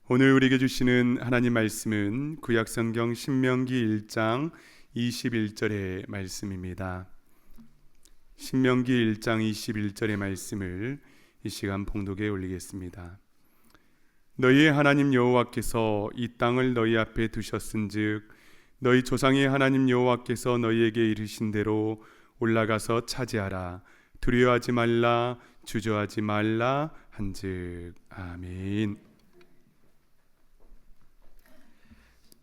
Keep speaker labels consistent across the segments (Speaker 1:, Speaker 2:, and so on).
Speaker 1: 오늘 우리에게 주시는 하나님 말씀은 구약성경 신명기 1장 21절의 말씀입니다. 신명기 1장 21절의 말씀을 이 시간 봉독에 올리겠습니다. 너희의 하나님 여호와께서 이 땅을 너희 앞에 두셨은즉 너희 조상의 하나님 여호와께서 너희에게 이르신 대로 올라가서 차지하라. 두려워하지 말라, 주저하지 말라 한즉. 아멘.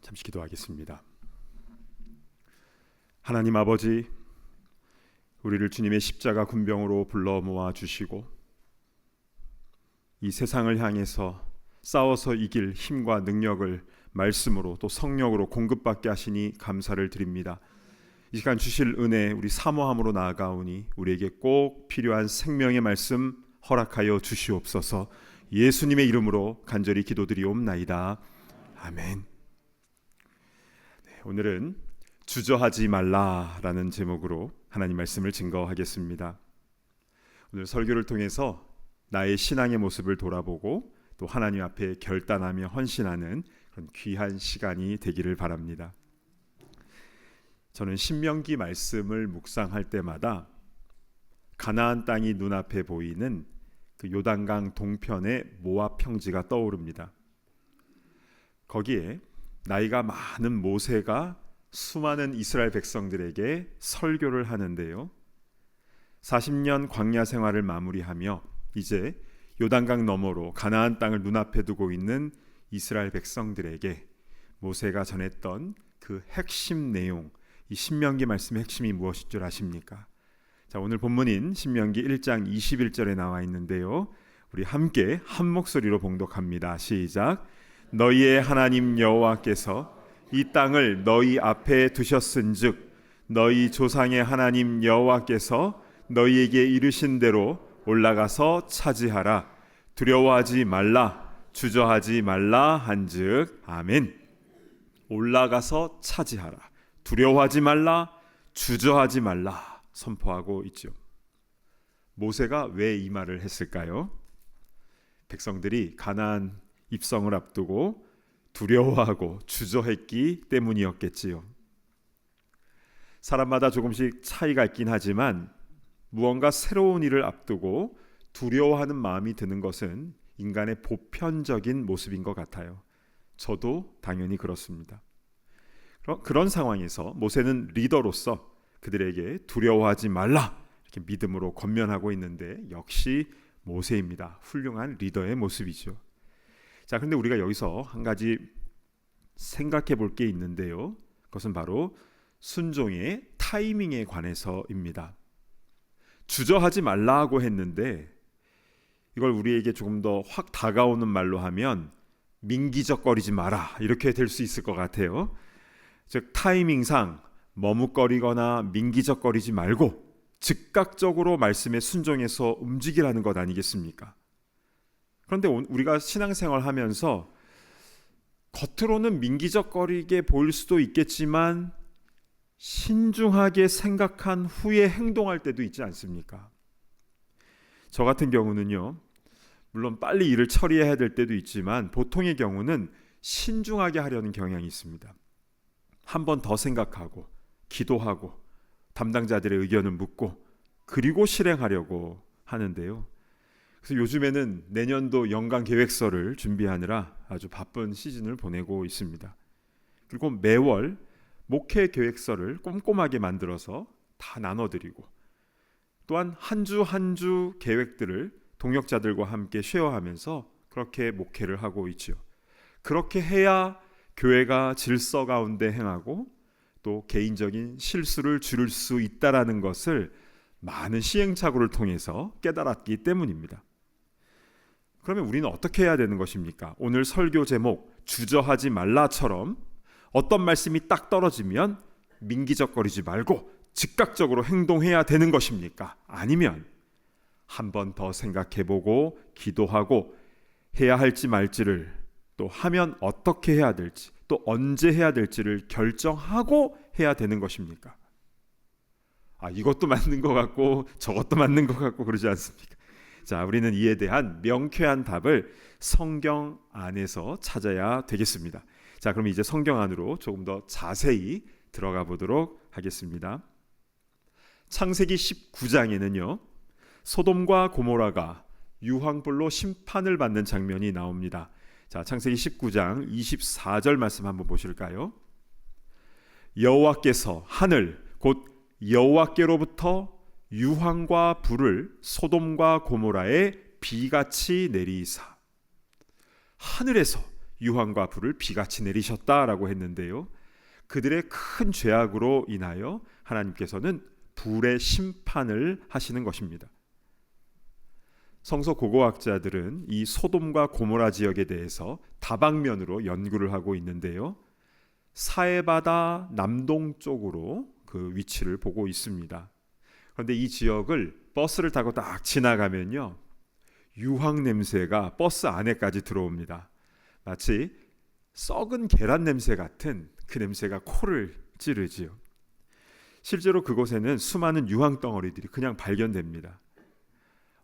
Speaker 2: 잠시 기도하겠습니다. 하나님 아버지, 우리를 주님의 십자가 군병으로 불러 모아 주시고 이 세상을 향해서 싸워서 이길 힘과 능력을 말씀으로 또 성령으로 공급받게 하시니 감사를 드립니다. 이 시간 주실 은혜 우리 사모함으로 나아가오니 우리에게 꼭 필요한 생명의 말씀 허락하여 주시옵소서. 예수님의 이름으로 간절히 기도드리옵나이다. 아멘. 오늘은 주저하지 말라라는 제목으로 하나님 말씀을 증거하겠습니다. 오늘 설교를 통해서 나의 신앙의 모습을 돌아보고 또 하나님 앞에 결단하며 헌신하는 그런 귀한 시간이 되기를 바랍니다. 저는 신명기 말씀을 묵상할 때마다 가나안 땅이 눈앞에 보이는 그 요단강 동편의 모압 평지가 떠오릅니다. 거기에 나이가 많은 모세가 수많은 이스라엘 백성들에게 설교를 하는데요. 40년 광야 생활을 마무리하며 이제 요단강 너머로 가나안 땅을 눈앞에 두고 있는 이스라엘 백성들에게 모세가 전했던 그 핵심 내용, 이 신명기 말씀의 핵심이 무엇인 줄 아십니까? 자, 오늘 본문인 신명기 1장 21절에 나와 있는데요. 우리 함께 한 목소리로 봉독합니다. 시작. 너희의 하나님 여호와께서 이 땅을 너희 앞에 두셨은즉 너희 조상의 하나님 여호와께서 너희에게 이르신 대로 올라가서 차지하라. 두려워하지 말라, 주저하지 말라 한즉. 아멘. 올라가서 차지하라, 두려워하지 말라, 주저하지 말라 선포하고 있죠. 모세가 왜 이 말을 했을까요? 백성들이 가나안 입성을 앞두고 두려워하고 주저했기 때문이었겠지요. 사람마다 조금씩 차이가 있긴 하지만 무언가 새로운 일을 앞두고 두려워하는 마음이 드는 것은 인간의 보편적인 모습인 것 같아요. 저도 당연히 그렇습니다. 그런 상황에서 모세는 리더로서 그들에게 두려워하지 말라 이렇게 믿음으로 권면하고 있는데 역시 모세입니다. 훌륭한 리더의 모습이죠. 자, 그런데 우리가 여기서 한 가지 생각해 볼 게 있는데요. 그것은 바로 순종의 타이밍에 관해서입니다. 주저하지 말라고 했는데 이걸 우리에게 조금 더 확 다가오는 말로 하면 민기적거리지 마라 이렇게 될 수 있을 것 같아요. 즉 타이밍상 머뭇거리거나 민기적거리지 말고 즉각적으로 말씀에 순종해서 움직이라는 것 아니겠습니까? 그런데 우리가 신앙생활 하면서 겉으로는 민기적거리게 보일 수도 있겠지만 신중하게 생각한 후에 행동할 때도 있지 않습니까? 저 같은 경우는요, 물론 빨리 일을 처리해야 될 때도 있지만 보통의 경우는 신중하게 하려는 경향이 있습니다. 한 번 더 생각하고 기도하고 담당자들의 의견을 묻고 그리고 실행하려고 하는데요. 그래서 요즘에는 내년도 연간 계획서를 준비하느라 아주 바쁜 시즌을 보내고 있습니다. 그리고 매월 목회 계획서를 꼼꼼하게 만들어서 다 나눠드리고 또한 한 주 한 주 계획들을 동역자들과 함께 쉐어하면서 그렇게 목회를 하고 있죠. 그렇게 해야 교회가 질서 가운데 행하고 또 개인적인 실수를 줄일 수 있다는 것을 많은 시행착오를 통해서 깨달았기 때문입니다. 그러면 우리는 어떻게 해야 되는 것입니까? 오늘 설교 제목 주저하지 말라처럼 어떤 말씀이 딱 떨어지면 민기적거리지 말고 즉각적으로 행동해야 되는 것입니까? 아니면 한 번 더 생각해보고 기도하고 해야 할지 말지를 또 하면 어떻게 해야 될지 또 언제 해야 될지를 결정하고 해야 되는 것입니까? 이것도 맞는 것 같고 저것도 맞는 것 같고 그러지 않습니까? 자, 우리는 이에 대한 명쾌한 답을 성경 안에서 찾아야 되겠습니다. 자, 그럼 이제 성경 안으로 조금 더 자세히 들어가 보도록 하겠습니다. 창세기 19장에는요, 소돔과 고모라가 유황불로 심판을 받는 장면이 나옵니다. 자, 창세기 19장 24절 말씀 한번 보실까요? 여호와께서 하늘 곧 여호와께로부터 유황과 불을 소돔과 고모라에 비같이 내리사. 하늘에서 유황과 불을 비같이 내리셨다라고 했는데요, 그들의 큰 죄악으로 인하여 하나님께서는 불의 심판을 하시는 것입니다. 성서 고고학자들은 이 소돔과 고모라 지역에 대해서 다방면으로 연구를 하고 있는데요, 사해바다 남동쪽으로 그 위치를 보고 있습니다. 그런데 이 지역을 버스를 타고 딱 지나가면요, 유황 냄새가 버스 안에까지 들어옵니다. 마치 썩은 계란 냄새 같은 그 냄새가 코를 찌르지요. 실제로 그곳에는 수많은 유황 덩어리들이 그냥 발견됩니다.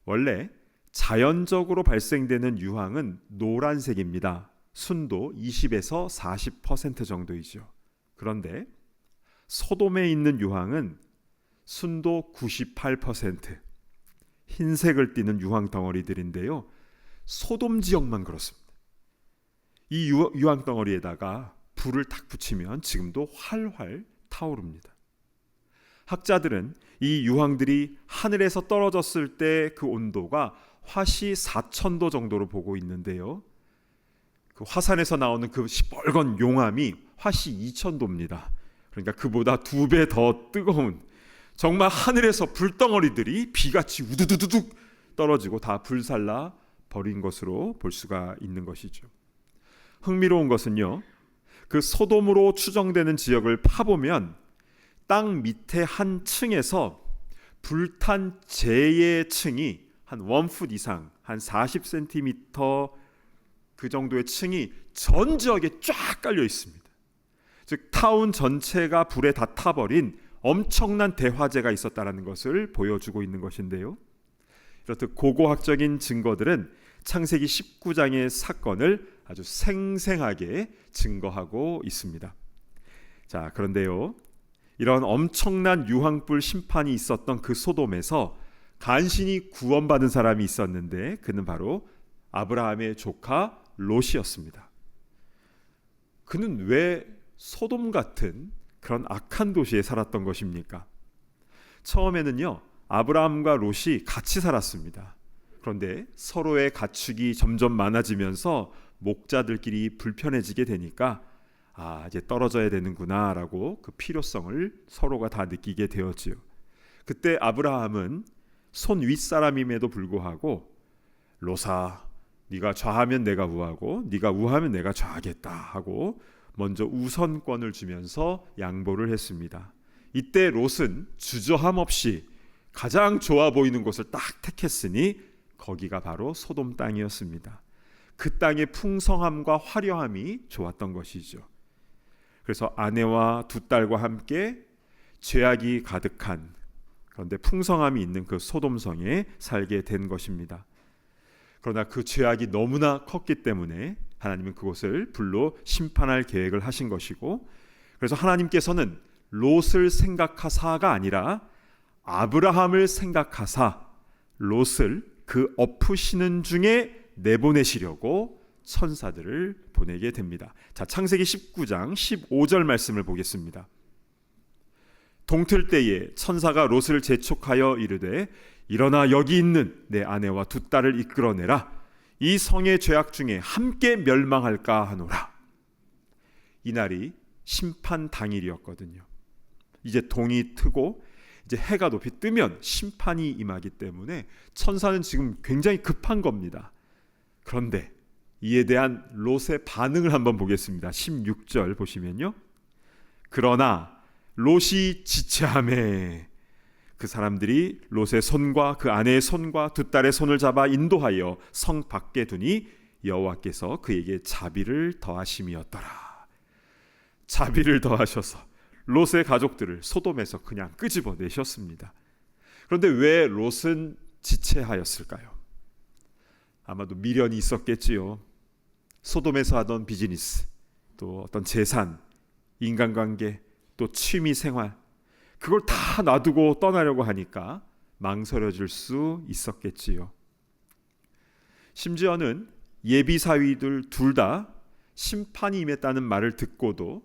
Speaker 2: 원래 자연적으로 발생되는 유황은 노란색입니다. 순도 20에서 40% 정도이죠. 그런데 소돔에 있는 유황은 순도 98%, 흰색을 띠는 유황 덩어리들인데요, 소돔 지역만 그렇습니다. 이 유황 덩어리에다가 불을 탁 붙이면 지금도 활활 타오릅니다. 학자들은 이 유황들이 하늘에서 떨어졌을 때 그 온도가 화씨 4,000도 정도로 보고 있는데요, 그 화산에서 나오는 그 시뻘건 용암이 화씨 2,000도입니다. 그러니까 그보다 2배 더 뜨거운, 정말 하늘에서 불덩어리들이 비같이 우두두두둑 떨어지고 다 불살라 버린 것으로 볼 수가 있는 것이죠. 흥미로운 것은요, 그 소돔으로 추정되는 지역을 파보면 땅 밑에 한 층에서 불탄 재의 층이 한 1풋 이상, 한 40cm 그 정도의 층이 전 지역에 쫙 깔려 있습니다. 즉 타운 전체가 불에 다 타버린 엄청난 대화재가 있었다는 것을 보여주고 있는 것인데요, 이렇듯 고고학적인 증거들은 창세기 19장의 사건을 아주 생생하게 증거하고 있습니다. 자, 그런데요, 이런 엄청난 유황불 심판이 있었던 그 소돔에서 간신히 구원받은 사람이 있었는데 그는 바로 아브라함의 조카 롯이었습니다. 그는 왜 소돔 같은 그런 악한 도시에 살았던 것입니까? 처음에는요, 아브라함과 롯이 같이 살았습니다. 그런데 서로의 가축이 점점 많아지면서 목자들끼리 불편해지게 되니까 이제 떨어져야 되는구나 라고 그 필요성을 서로가 다 느끼게 되었지요. 그때 아브라함은 손 윗사람임에도 불구하고 롯아, 네가 좌하면 내가 우하고 네가 우하면 내가 좌하겠다 하고 먼저 우선권을 주면서 양보를 했습니다. 이때 롯은 주저함 없이 가장 좋아 보이는 곳을 딱 택했으니 거기가 바로 소돔 땅이었습니다. 그 땅의 풍성함과 화려함이 좋았던 것이죠. 그래서 아내와 두 딸과 함께 죄악이 가득한, 그런데 풍성함이 있는 그 소돔성에 살게 된 것입니다. 그러나 그 죄악이 너무나 컸기 때문에 하나님은 그곳을 불로 심판할 계획을 하신 것이고, 그래서 하나님께서는 롯을 생각하사가 아니라 아브라함을 생각하사 롯을 그 엎으시는 중에 내보내시려고 천사들을 보내게 됩니다. 자, 창세기 19장 15절 말씀을 보겠습니다. 동틀 때에 천사가 롯을 재촉하여 이르되 일어나 여기 있는 내 아내와 두 딸을 이끌어내라. 이 성의 죄악 중에 함께 멸망할까 하노라. 이날이 심판 당일이었거든요. 이제 동이 트고 이제 해가 높이 뜨면 심판이 임하기 때문에 천사는 지금 굉장히 급한 겁니다. 그런데 이에 대한 롯의 반응을 한번 보겠습니다. 16절 보시면요, 그러나 롯이 지체하매 그 사람들이 롯의 손과 그 아내의 손과 두 딸의 손을 잡아 인도하여 성 밖에 두니 여호와께서 그에게 자비를 더하심이었더라. 자비를 더하셔서 롯의 가족들을 소돔에서 그냥 끄집어내셨습니다. 그런데 왜 롯은 지체하였을까요? 아마도 미련이 있었겠지요. 소돔에서 하던 비즈니스, 또 어떤 재산, 인간관계, 또 취미 생활, 그걸 다 놔두고 떠나려고 하니까 망설여질 수 있었겠지요. 심지어는 예비사위들 둘 다 심판이 임했다는 말을 듣고도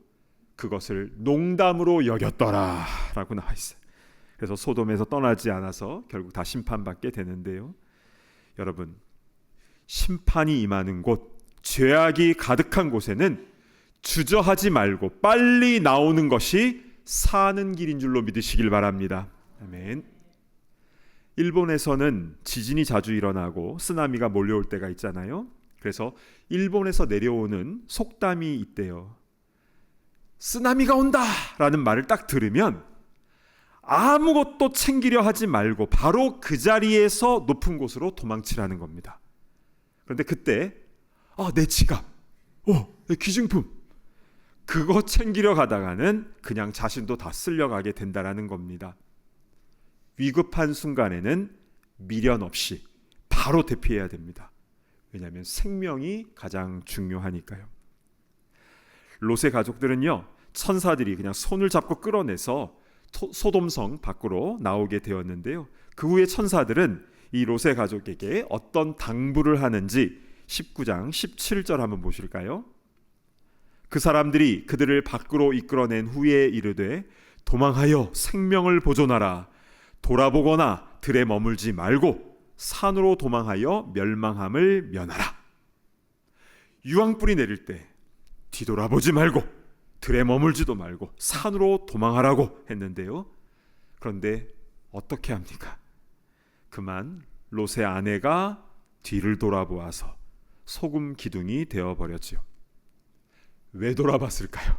Speaker 2: 그것을 농담으로 여겼더라 라고 나와 있어요. 그래서 소돔에서 떠나지 않아서 결국 다 심판받게 되는데요. 여러분, 심판이 임하는 곳, 죄악이 가득한 곳에는 주저하지 말고 빨리 나오는 것이 사는 길인 줄로 믿으시길 바랍니다. 아멘. 일본에서는 지진이 자주 일어나고 쓰나미가 몰려올 때가 있잖아요. 그래서 일본에서 내려오는 속담이 있대요. 쓰나미가 온다 라는 말을 딱 들으면 아무것도 챙기려 하지 말고 바로 그 자리에서 높은 곳으로 도망치라는 겁니다. 그런데 그때 내 지갑, 내 귀중품, 그거 챙기려 가다가는 그냥 자신도 다 쓸려가게 된다라는 겁니다. 위급한 순간에는 미련 없이 바로 대피해야 됩니다. 왜냐하면 생명이 가장 중요하니까요. 롯의 가족들은요, 천사들이 그냥 손을 잡고 끌어내서 소돔성 밖으로 나오게 되었는데요. 그 후에 천사들은 이 롯의 가족에게 어떤 당부를 하는지 19장 17절 한번 보실까요? 그 사람들이 그들을 밖으로 이끌어낸 후에 이르되 도망하여 생명을 보존하라. 돌아보거나 들에 머물지 말고 산으로 도망하여 멸망함을 면하라. 유황불이 내릴 때 뒤돌아보지 말고 들에 머물지도 말고 산으로 도망하라고 했는데요. 그런데 어떻게 합니까? 그만 롯의 아내가 뒤를 돌아보아서 소금 기둥이 되어버렸죠. 왜 돌아봤을까요?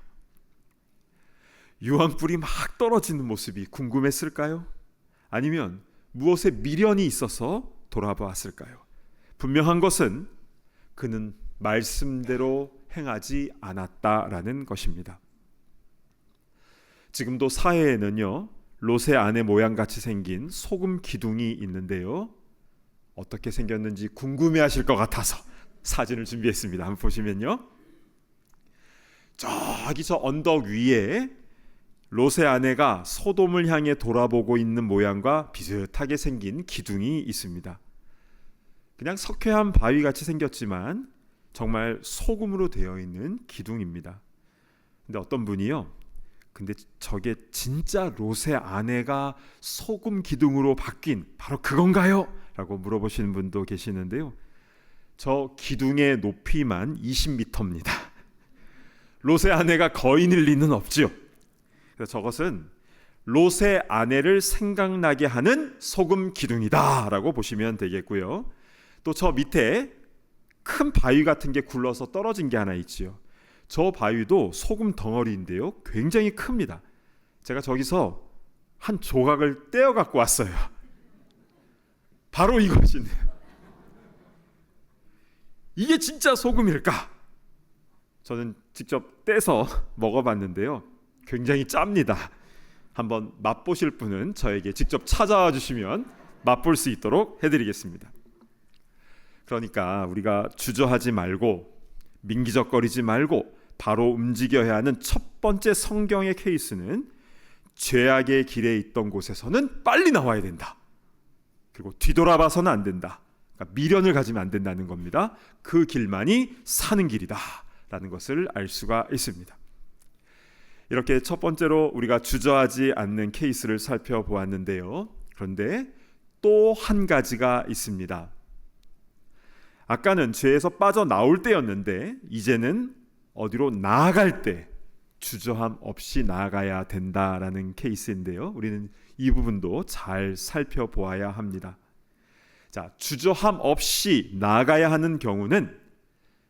Speaker 2: 유황불이 막 떨어지는 모습이 궁금했을까요? 아니면 무엇에 미련이 있어서 돌아봤을까요? 분명한 것은 그는 말씀대로 행하지 않았다라는 것입니다. 지금도 사해에는요, 롯의 아내 모양같이 생긴 소금 기둥이 있는데요. 어떻게 생겼는지 궁금해하실 것 같아서 사진을 준비했습니다. 한번 보시면요. 저기 저 언덕 위에 롯의 아내가 소돔을 향해 돌아보고 있는 모양과 비슷하게 생긴 기둥이 있습니다. 그냥 석회암 바위같이 생겼지만 정말 소금으로 되어 있는 기둥입니다. 근데 어떤 분이요, 근데 저게 진짜 롯의 아내가 소금 기둥으로 바뀐 바로 그건가요? 라고 물어보시는 분도 계시는데요. 저 기둥의 높이만 20m입니다. 롯의 아내가 거인일 리는 없지요. 그래서 저것은 롯의 아내를 생각나게 하는 소금 기둥이다라고 보시면 되겠고요. 또 저 밑에 큰 바위 같은 게 굴러서 떨어진 게 하나 있지요. 저 바위도 소금 덩어리인데요. 굉장히 큽니다. 제가 저기서 한 조각을 떼어 갖고 왔어요. 바로 이것이네요. 이게 진짜 소금일까? 저는 직접 떼서 먹어봤는데요. 굉장히 짭니다. 한번 맛보실 분은 저에게 직접 찾아와 주시면 맛볼 수 있도록 해드리겠습니다. 그러니까 우리가 주저하지 말고 민기적거리지 말고 바로 움직여야 하는 첫 번째 성경의 케이스는 죄악의 길에 있던 곳에서는 빨리 나와야 된다. 그리고 뒤돌아봐서는 안 된다. 그러니까 미련을 가지면 안 된다는 겁니다. 그 길만이 사는 길이다 라는 것을 알 수가 있습니다. 이렇게 첫 번째로 우리가 주저하지 않는 케이스를 살펴보았는데요. 그런데 또 한 가지가 있습니다. 아까는 죄에서 빠져나올 때였는데 이제는 어디로 나아갈 때 주저함 없이 나아가야 된다라는 케이스인데요. 우리는 이 부분도 잘 살펴보아야 합니다. 자, 주저함 없이 나아가야 하는 경우는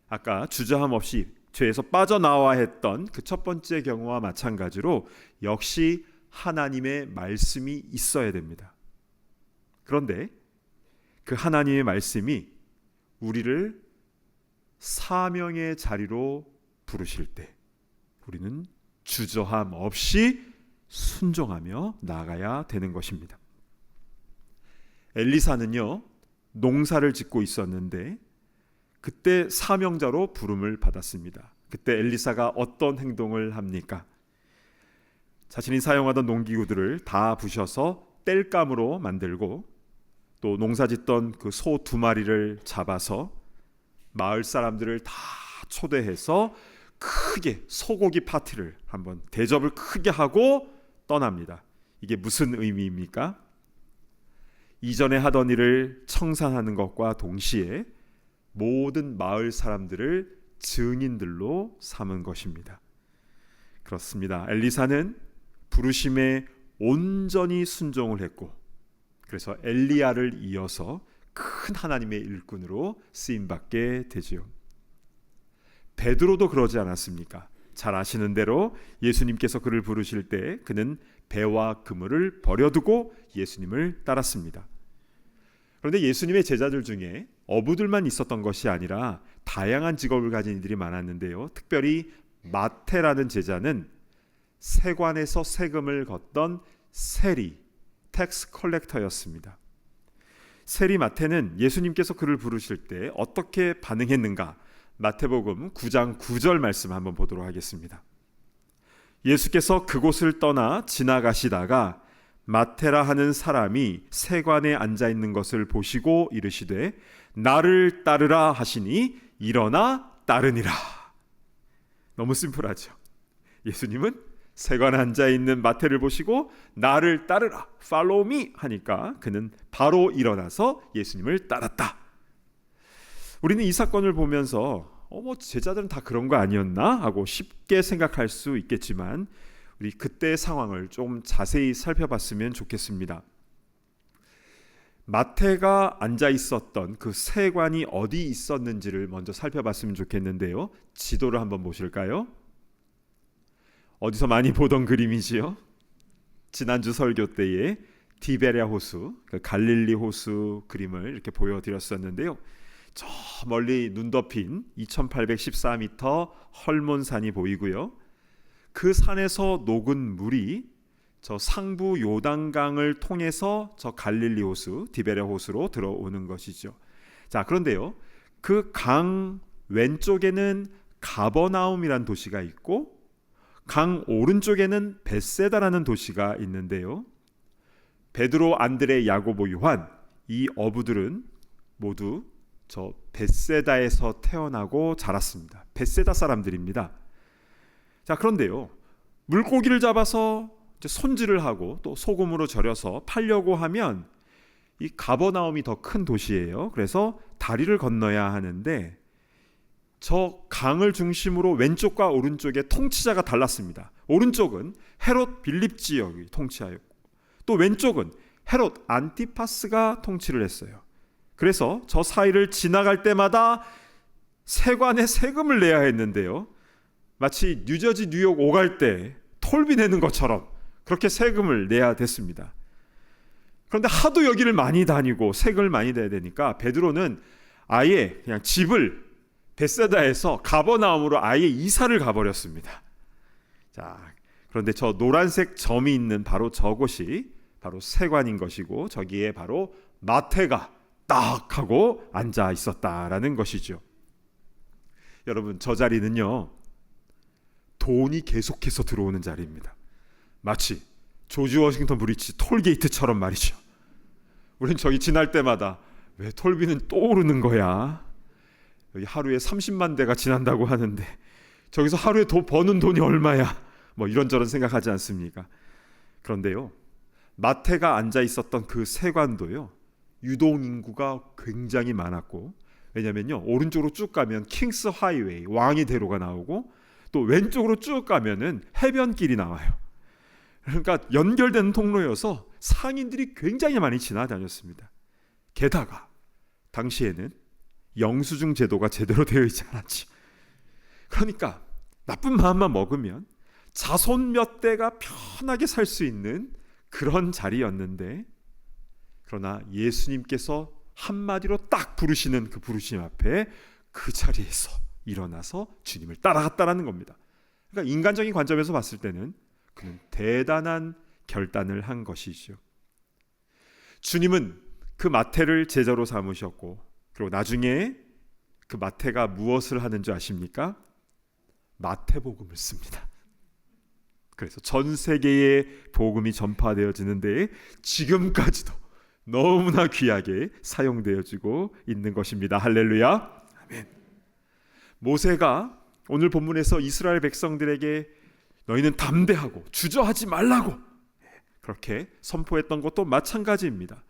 Speaker 2: 아까 주저함 없이 죄에서 빠져나와야 했던 그 첫 번째 경우와 마찬가지로 역시 하나님의 말씀이 있어야 됩니다. 그런데 그 하나님의 말씀이 우리를 사명의 자리로 부르실 때 우리는 주저함 없이 순종하며 나아가야 되는 것입니다. 엘리사는요, 농사를 짓고 있었는데 그때 사명자로 부름을 받았습니다. 그때 엘리사가 어떤 행동을 합니까? 자신이 사용하던 농기구들을 다 부셔서 땔감으로 만들고 또 농사짓던 그 소 2마리를 잡아서 마을 사람들을 다 초대해서 크게 소고기 파티를 한번 대접을 크게 하고 떠납니다. 이게 무슨 의미입니까? 이전에 하던 일을 청산하는 것과 동시에 모든 마을 사람들을 증인들로 삼은 것입니다. 그렇습니다. 엘리사는 부르심에 온전히 순종을 했고, 그래서 엘리야를 이어서 큰 하나님의 일꾼으로 쓰임받게 되죠. 베드로도 그러지 않았습니까? 잘 아시는 대로 예수님께서 그를 부르실 때 그는 배와 그물을 버려두고 예수님을 따랐습니다. 그런데 예수님의 제자들 중에 어부들만 있었던 것이 아니라 다양한 직업을 가진 이들이 많았는데요. 특별히 마태라는 제자는 세관에서 세금을 걷던 세리, 텍스 컬렉터였습니다. 세리 마태는 예수님께서 그를 부르실 때 어떻게 반응했는가? 마태복음 9장 9절 말씀 한번 보도록 하겠습니다. 예수께서 그곳을 떠나 지나가시다가 마테라 하는 사람이 세관에 앉아 있는 것을 보시고 이르시되 나를 따르라 하시니 일어나 따르니라. 너무 심플하죠. 예수님은 세관에 앉아 있는 마태를 보시고 나를 따르라, follow me 하니까 그는 바로 일어나서 예수님을 따랐다. 우리는 이 사건을 보면서 제자들은 다 그런 거 아니었나 하고 쉽게 생각할 수 있겠지만 우리 그때의 상황을 좀 자세히 살펴봤으면 좋겠습니다. 마태가 앉아 있었던 그 세관이 어디 있었는지를 먼저 살펴봤으면 좋겠는데요. 지도를 한번 보실까요? 어디서 많이 보던 그림이지요? 지난주 설교 때에 디베랴 호수, 그 갈릴리 호수 그림을 이렇게 보여드렸었는데요. 저 멀리 눈 덮인 2814m 헐몬산이 보이고요. 그 산에서 녹은 물이 저 상부 요단강을 통해서 저 갈릴리 호수, 디베랴 호수로 들어오는 것이죠. 자, 그런데요. 그 강 왼쪽에는 가버나움이란 도시가 있고 강 오른쪽에는 벳세다라는 도시가 있는데요. 베드로, 안드레, 야고보, 요한 이 어부들은 모두 저 벳세다에서 태어나고 자랐습니다. 벳세다 사람들입니다. 자, 그런데요. 물고기를 잡아서 이제 손질을 하고 또 소금으로 절여서 팔려고 하면 이 가버나움이 더 큰 도시예요. 그래서 다리를 건너야 하는데 저 강을 중심으로 왼쪽과 오른쪽에 통치자가 달랐습니다. 오른쪽은 헤롯 빌립 지역이 통치하였고 또 왼쪽은 헤롯 안티파스가 통치를 했어요. 그래서 저 사이를 지나갈 때마다 세관에 세금을 내야 했는데요. 마치 뉴저지 뉴욕 오갈 때 톨비 내는 것처럼 그렇게 세금을 내야 됐습니다. 그런데 하도 여기를 많이 다니고 세금을 많이 내야 되니까 베드로는 아예 그냥 집을 벳세다에서 가버나움으로 아예 이사를 가버렸습니다. 자, 그런데 저 노란색 점이 있는 바로 저곳이 바로 세관인 것이고 저기에 바로 마태가 딱 하고 앉아 있었다라는 것이죠. 여러분, 저 자리는요 돈이 계속해서 들어오는 자리입니다. 마치 조지 워싱턴 브리지 톨게이트처럼 말이죠. 우린 저기 지날 때마다 왜 톨비는 또 오르는 거야? 여기 하루에 30만 대가 지난다고 하는데 저기서 하루에 버는 돈이 얼마야? 뭐 이런저런 생각하지 않습니까? 그런데요, 마태가 앉아 있었던 그 세관도요 유동 인구가 굉장히 많았고, 왜냐면요 오른쪽으로 쭉 가면 킹스 하이웨이 왕의 대로가 나오고 또 왼쪽으로 쭉 가면은 해변길이 나와요. 그러니까 연결된 통로여서 상인들이 굉장히 많이 지나다녔습니다. 게다가 당시에는 영수증 제도가 제대로 되어 있지 않았지. 그러니까 나쁜 마음만 먹으면 자손 몇 대가 편하게 살 수 있는 그런 자리였는데, 그러나 예수님께서 한마디로 딱 부르시는 그 부르심 앞에 그 자리에서 일어나서 주님을 따라갔다라는 겁니다. 그러니까 인간적인 관점에서 봤을 때는 그는 대단한 결단을 한 것이죠. 주님은 그 마태를 제자로 삼으셨고, 그리고 나중에 그 마태가 무엇을 하는 줄 아십니까? 마태복음을 씁니다. 그래서 전 세계에 복음이 전파되어지는데 지금까지도 너무나 귀하게 사용되어지고 있는 것입니다. 할렐루야. 아멘. 모세가 오늘 본문에서 이스라엘 백성들에게 너희는 담대하고 주저하지 말라고 그렇게 선포했던 것도 마찬가지입니다.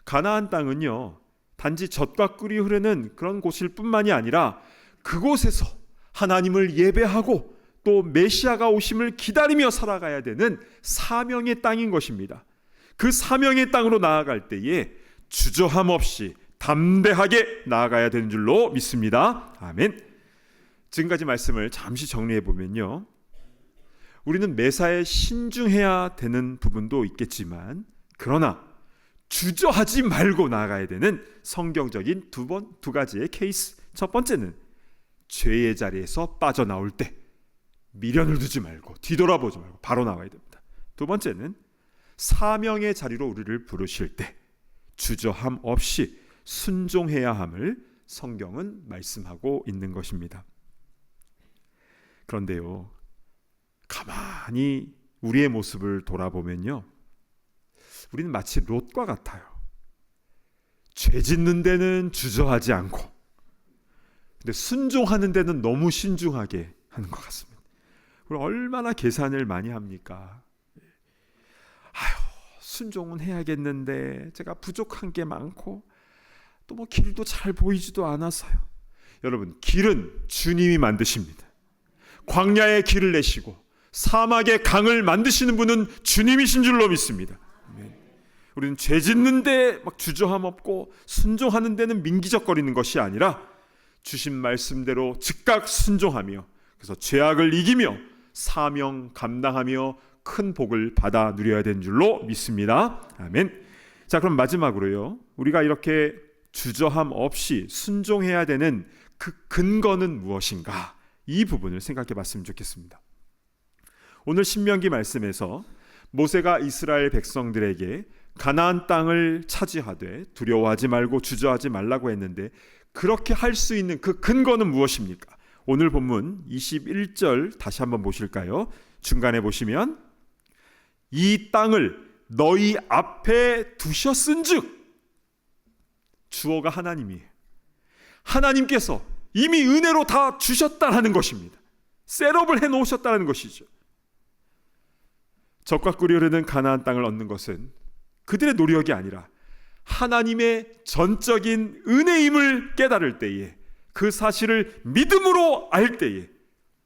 Speaker 2: 가나안 땅은요, 단지 젖과 꿀이 흐르는 그런 곳일 뿐만이 아니라 그곳에서 하나님을 예배하고 또 메시아가 오심을 기다리며 살아가야 되는 사명의 땅인 것입니다. 그 사명의 땅으로 나아갈 때에 주저함 없이 담대하게 나아가야 되는 줄로 믿습니다. 아멘. 지금까지 말씀을 잠시 정리해 보면요, 우리는 매사에 신중해야 되는 부분도 있겠지만 그러나 주저하지 말고 나아가야 되는 성경적인 두 가지의 케이스. 첫 번째는 죄의 자리에서 빠져나올 때 미련을 두지 말고 뒤돌아보지 말고 바로 나와야 됩니다. 두 번째는 사명의 자리로 우리를 부르실 때 주저함 없이 순종해야 함을 성경은 말씀하고 있는 것입니다. 그런데요, 가만히 우리의 모습을 돌아보면요, 우리는 마치 롯과 같아요. 죄 짓는 데는 주저하지 않고, 근데 순종하는 데는 너무 신중하게 하는 것 같습니다. 우리 얼마나 계산을 많이 합니까? 순종은 해야겠는데 제가 부족한 게 많고 또 뭐 길도 잘 보이지도 않아서요. 여러분, 길은 주님이 만드십니다. 광야에 길을 내시고 사막에 강을 만드시는 분은 주님이신 줄로 믿습니다. 우리는 죄 짓는데 막 주저함 없고 순종하는 데는 민기적거리는 것이 아니라 주신 말씀대로 즉각 순종하며, 그래서 죄악을 이기며 사명 감당하며 큰 복을 받아 누려야 되는 줄로 믿습니다. 아멘. 자, 그럼 마지막으로요, 우리가 이렇게 주저함 없이 순종해야 되는 그 근거는 무엇인가, 이 부분을 생각해 봤으면 좋겠습니다. 오늘 신명기 말씀에서 모세가 이스라엘 백성들에게 가나안 땅을 차지하되 두려워하지 말고 주저하지 말라고 했는데, 그렇게 할 수 있는 그 근거는 무엇입니까? 오늘 본문 21절 다시 한번 보실까요? 중간에 보시면 이 땅을 너희 앞에 두셨은즉, 주어가 하나님이에요. 하나님께서 이미 은혜로 다 주셨다는 것입니다. 셋업을 해놓으셨다는 것이죠. 젖과 꿀이 흐르는 가나안 땅을 얻는 것은 그들의 노력이 아니라 하나님의 전적인 은혜임을 깨달을 때에, 그 사실을 믿음으로 알 때에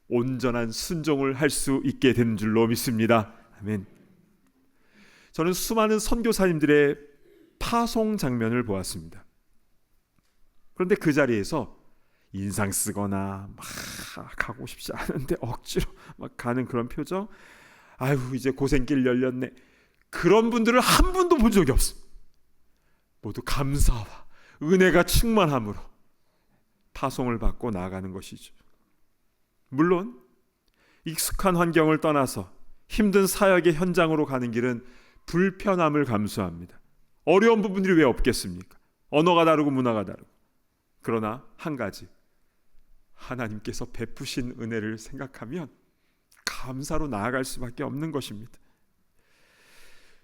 Speaker 2: 온전한 순종을 할 수 있게 되는 줄로 믿습니다. 아멘. 저는 수많은 선교사님들의 파송 장면을 보았습니다. 그런데 그 자리에서 인상 쓰거나 막 가고 싶지 않은데 억지로 막 가는 그런 표정, 아유 이제 고생길 열렸네, 그런 분들을 한 분도 본 적이 없습니다. 모두 감사와 은혜가 충만함으로 파송을 받고 나아가는 것이죠. 물론 익숙한 환경을 떠나서 힘든 사역의 현장으로 가는 길은 불편함을 감수합니다. 어려운 부분들이 왜 없겠습니까? 언어가 다르고 문화가 다르고. 그러나 한 가지, 하나님께서 베푸신 은혜를 생각하면 감사로 나아갈 수밖에 없는 것입니다.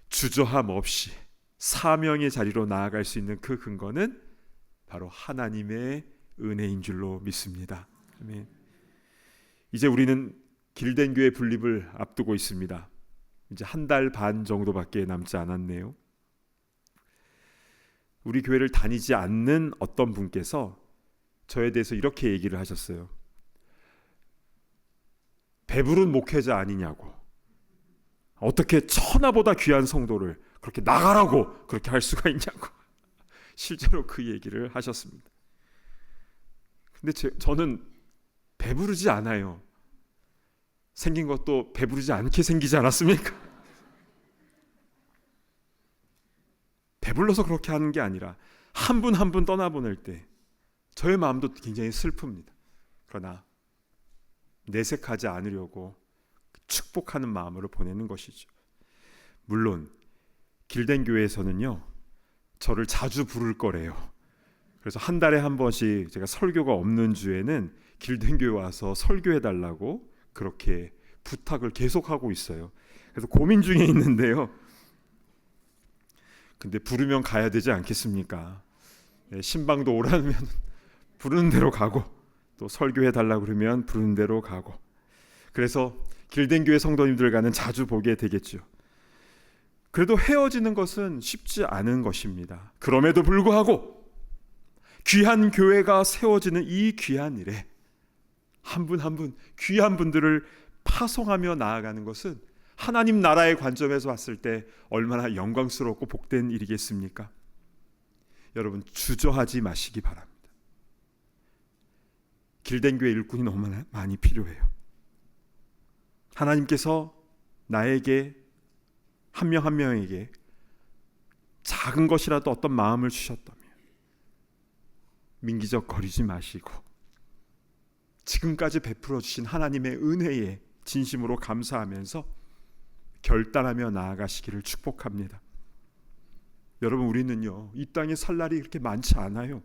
Speaker 2: 주저함 없이 사명의 자리로 나아갈 수 있는 그 근거는 바로 하나님의 은혜인 줄로 믿습니다. 아멘. 이제 우리는 길된 교회 분립을 앞두고 있습니다. 이제 한 달 반 정도밖에 남지 않았네요. 우리 교회를 다니지 않는 어떤 분께서 저에 대해서 이렇게 얘기를 하셨어요. 배부른 목회자 아니냐고, 어떻게 천하보다 귀한 성도를 그렇게 나가라고 그렇게 할 수가 있냐고 실제로 그 얘기를 하셨습니다. 근데 저는 배부르지 않아요. 생긴 것도 배부르지 않게 생기지 않았습니까? 배불러서 그렇게 하는 게 아니라 한 분 한 분 떠나보낼 때 저의 마음도 굉장히 슬픕니다. 그러나 내색하지 않으려고 축복하는 마음으로 보내는 것이죠. 물론 길된 교회에서는요, 저를 자주 부를 거래요. 그래서 한 달에 한 번씩 제가 설교가 없는 주에는 길든교회 와서 설교해 달라고 그렇게 부탁을 계속하고 있어요. 그래서 고민 중에 있는데요. 근데 부르면 가야 되지 않겠습니까? 신방도 오라면 부르는 대로 가고, 또 설교해 달라고 그러면 부르는 대로 가고. 그래서 길든교회 성도님들과는 자주 보게 되겠죠. 그래도 헤어지는 것은 쉽지 않은 것입니다. 그럼에도 불구하고 귀한 교회가 세워지는 이 귀한 일에 한 분 한 분 귀한 분들을 파송하며 나아가는 것은 하나님 나라의 관점에서 봤을 때 얼마나 영광스럽고 복된 일이겠습니까? 여러분, 주저하지 마시기 바랍니다. 길든교회 일꾼이 너무 많이 필요해요. 하나님께서 나에게 한 명 한 명에게 작은 것이라도 어떤 마음을 주셨다면 민기적거리지 마시고 지금까지 베풀어 주신 하나님의 은혜에 진심으로 감사하면서 결단하며 나아가시기를 축복합니다. 여러분, 우리는요, 이 땅에 살 날이 그렇게 많지 않아요.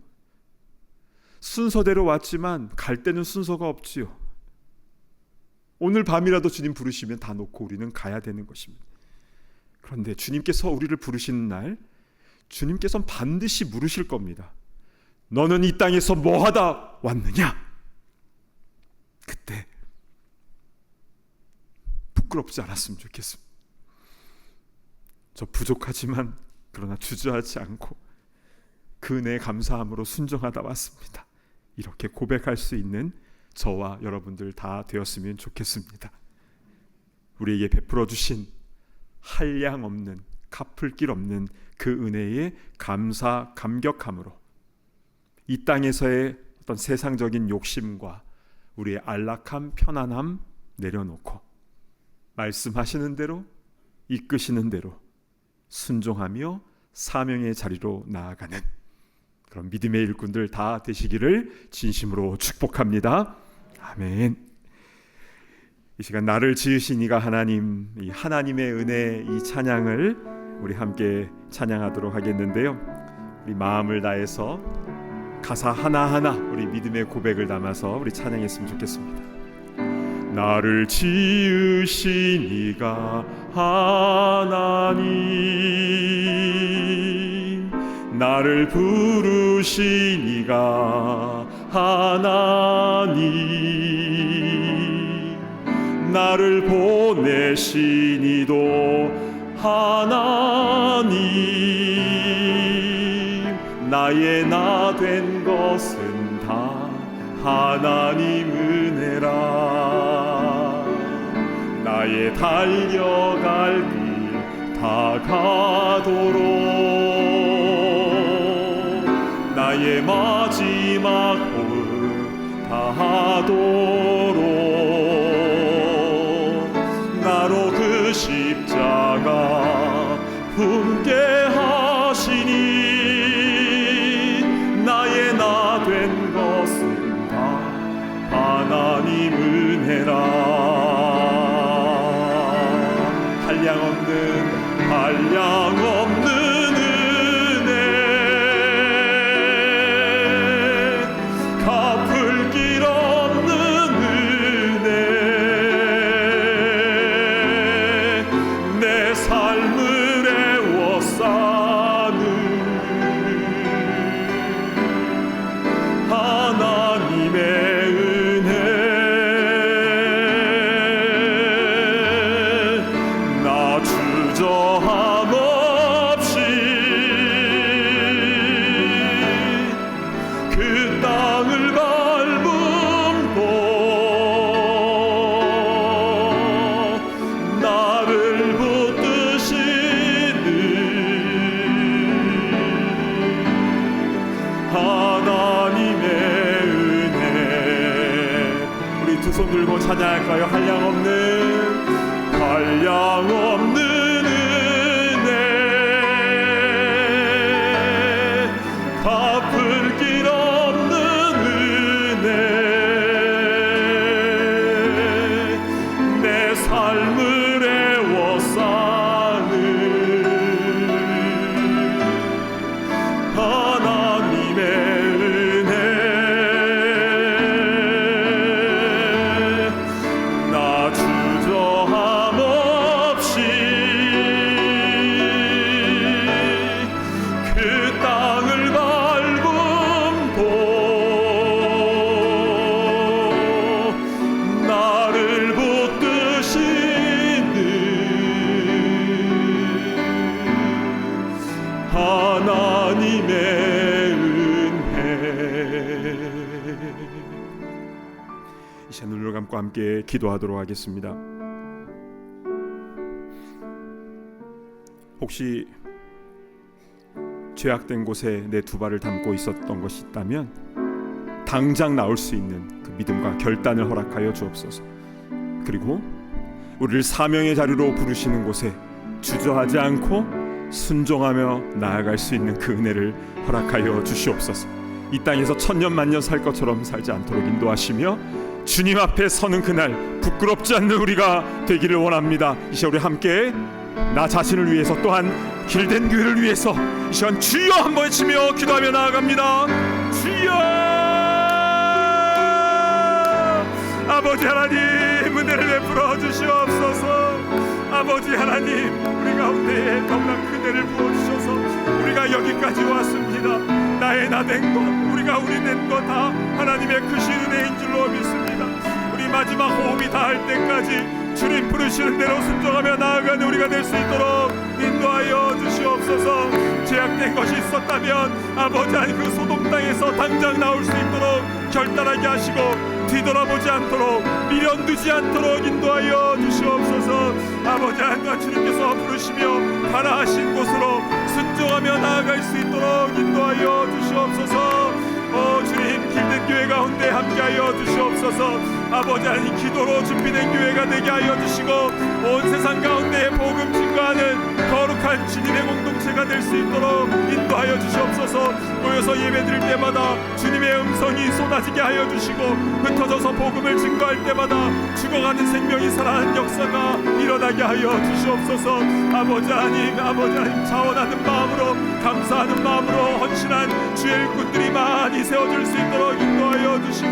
Speaker 2: 순서대로 왔지만 갈 때는 순서가 없지요. 오늘 밤이라도 주님 부르시면 다 놓고 우리는 가야 되는 것입니다. 그런데 주님께서 우리를 부르시는 날, 주님께서는 반드시 물으실 겁니다. 너는 이 땅에서 뭐 하다 왔느냐? 그때 부끄럽지 않았으면 좋겠습니다. 저 부족하지만 그러나 주저하지 않고 그 은혜에 감사함으로 순종하다 왔습니다. 이렇게 고백할 수 있는 저와 여러분들 다 되었으면 좋겠습니다. 우리에게 베풀어 주신 한량없는, 갚을 길 없는 그 은혜에 감격함으로 이 땅에서의 어떤 세상적인 욕심과 우리의 안락함, 편안함 내려놓고 말씀하시는 대로, 이끄시는 대로 순종하며 사명의 자리로 나아가는 그런 믿음의 일꾼들 다 되시기를 진심으로 축복합니다. 아멘. 이 시간 나를 지으신 이가 하나님, 이 하나님의 은혜, 이 찬양을 우리 함께 찬양하도록 하겠는데요. 우리 마음을 다해서 가사 하나하나 우리 믿음의 고백을 담아서 우리 찬양했으면 좋겠습니다. 나를 지으신 이가 하나님, 나를 부르신 이가 하나님, 나를 보내신 이도 하나님, 나의 나 된 것은 다 하나님 은혜라. 나의 달려갈 길 다 가도록, 나의 마지막 호흡 다 하도록 나로 그 십자가 품게 하시니, 나의 나 된 것은 다 하나님 은혜라. 한량없는 은혜, 갚을 길 없는 은혜, 내 삶을 애워싸는 하나님의 은혜. 나 주저함 없이 그 땅을 밟음고 나를 붙드시는 하나님의 은혜. 우리 두 손 들고 찬양할까요? 한량없는 은혜, 갚을 길 없는 은혜, 내 삶을 애워싸는 하나님의 하나님의 은혜. 이 시간 눈을 감고 함께 기도하도록 하겠습니다. 혹시 죄악된 곳에 내 두 발을 담고 있었던 것이 있다면 당장 나올 수 있는 그 믿음과 결단을 허락하여 주옵소서. 그리고 우리를 사명의 자리로 부르시는 곳에 주저하지 않고 순종하며 나아갈 수 있는 그 은혜를 허락하여 주시옵소서. 이 땅에서 천년 만년 살 것처럼 살지 않도록 인도하시며 주님 앞에 서는 그날 부끄럽지 않는 우리가 되기를 원합니다. 이 시간 우리 함께 나 자신을 위해서 또한 길된 교회를 위해서 이 시간 주여 한번 외치며 기도하며 나아갑니다. 주여! 아버지 하나님 은혜를 베풀어 주시옵소서. 아버지 하나님 우리 가운데에 너무나 큰 은혜를 부어주셔서 우리가 여기까지 왔습니다. 나의 나된 것 우리가 우리 낸 것 다 하나님의 크신 은혜인 줄로 믿습니다. 우리 마지막 호흡이 닿을 때까지 주님 부르시는 대로 순종하며 나아가는 우리가 될 수 있도록 인도하여 주시옵소서. 죄악된 것이 있었다면 아버지 하나님 그 소돔 땅에서 당장 나올 수 있도록 결단하게 하시고 뒤돌아보지 않도록 미련두지 않도록 인도하여 주시옵소서. 아버지 하나님 주님께서 부르시며 가라 하신 곳으로 순종하며 나아갈 수 있도록 인도하여 주시옵소서. 주님 길든 교회 가운데 함께하여 주시옵소서. 아버지 하나님 기도로 준비된 교회가 되게 하여 주시고 온 세상 가운데 복음 증거하는 거룩한 주님의 공동체가 될 수 있도록 인도하여 주시옵소서. 모여서 예배드릴 때마다 주님의 음성이 쏟아지게 하여 주시고 흩어져서 복음을 증거할 때마다 죽어가는 생명이 살아나는 역사가 일어나게 하여 주시옵소서. 아버지 하나님 자원하는 마음으로 감사하는 마음으로 헌신한 주의 일꾼들이 많이 세워질 수 있도록 인도하여 주시고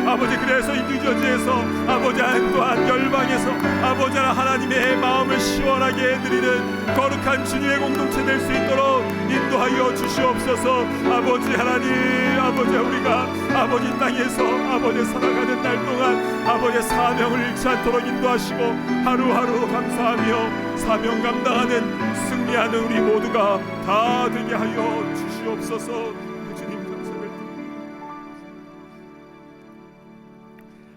Speaker 2: 아버지 그래서 이 뉴저지에서 아버지 하나님 또한 열방에서 아버지 하나님의 마음을 시원하게 해드리는 거룩한 주님의 공동체 될 수 있도록 인도하여 주시옵소서. 아버지 하나님 우리가 아버지 땅에서 아버지 살아가는 날 동안 아버지의 사명을 잃지 않도록 인도하시고 하루하루 감사하며 사명 감당하는 승리하는 우리 모두가 다 되게 하여 주시옵소서. 주님 감사를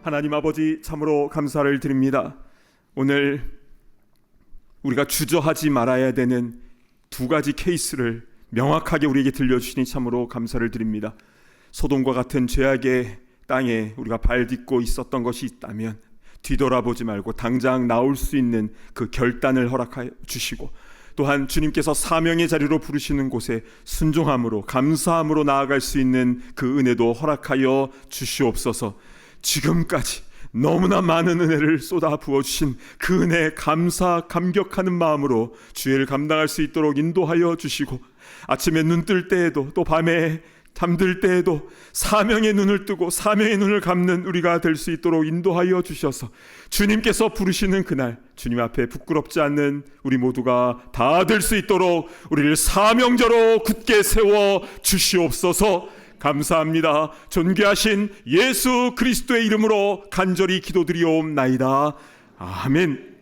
Speaker 2: 하나님 아버지 참으로 감사를 드립니다. 오늘 우리가 주저하지 말아야 되는 두 가지 케이스를 명확하게 우리에게 들려주시니 참으로 감사를 드립니다. 소돔과 같은 죄악의 땅에 우리가 발 딛고 있었던 것이 있다면 뒤돌아보지 말고 당장 나올 수 있는 그 결단을 허락하여 주시고 또한 주님께서 사명의 자리로 부르시는 곳에 순종함으로 감사함으로 나아갈 수 있는 그 은혜도 허락하여 주시옵소서. 지금까지 너무나 많은 은혜를 쏟아 부어주신 그 은혜에 감격하는 마음으로 주의를 감당할 수 있도록 인도하여 주시고 아침에 눈 뜰 때에도 또 밤에 잠들 때에도 사명의 눈을 뜨고 사명의 눈을 감는 우리가 될 수 있도록 인도하여 주셔서 주님께서 부르시는 그날 주님 앞에 부끄럽지 않는 우리 모두가 다 될 수 있도록 우리를 사명자로 굳게 세워 주시옵소서. 감사합니다. 존귀하신 예수 그리스도의 이름으로 간절히 기도드리옵나이다. 아멘.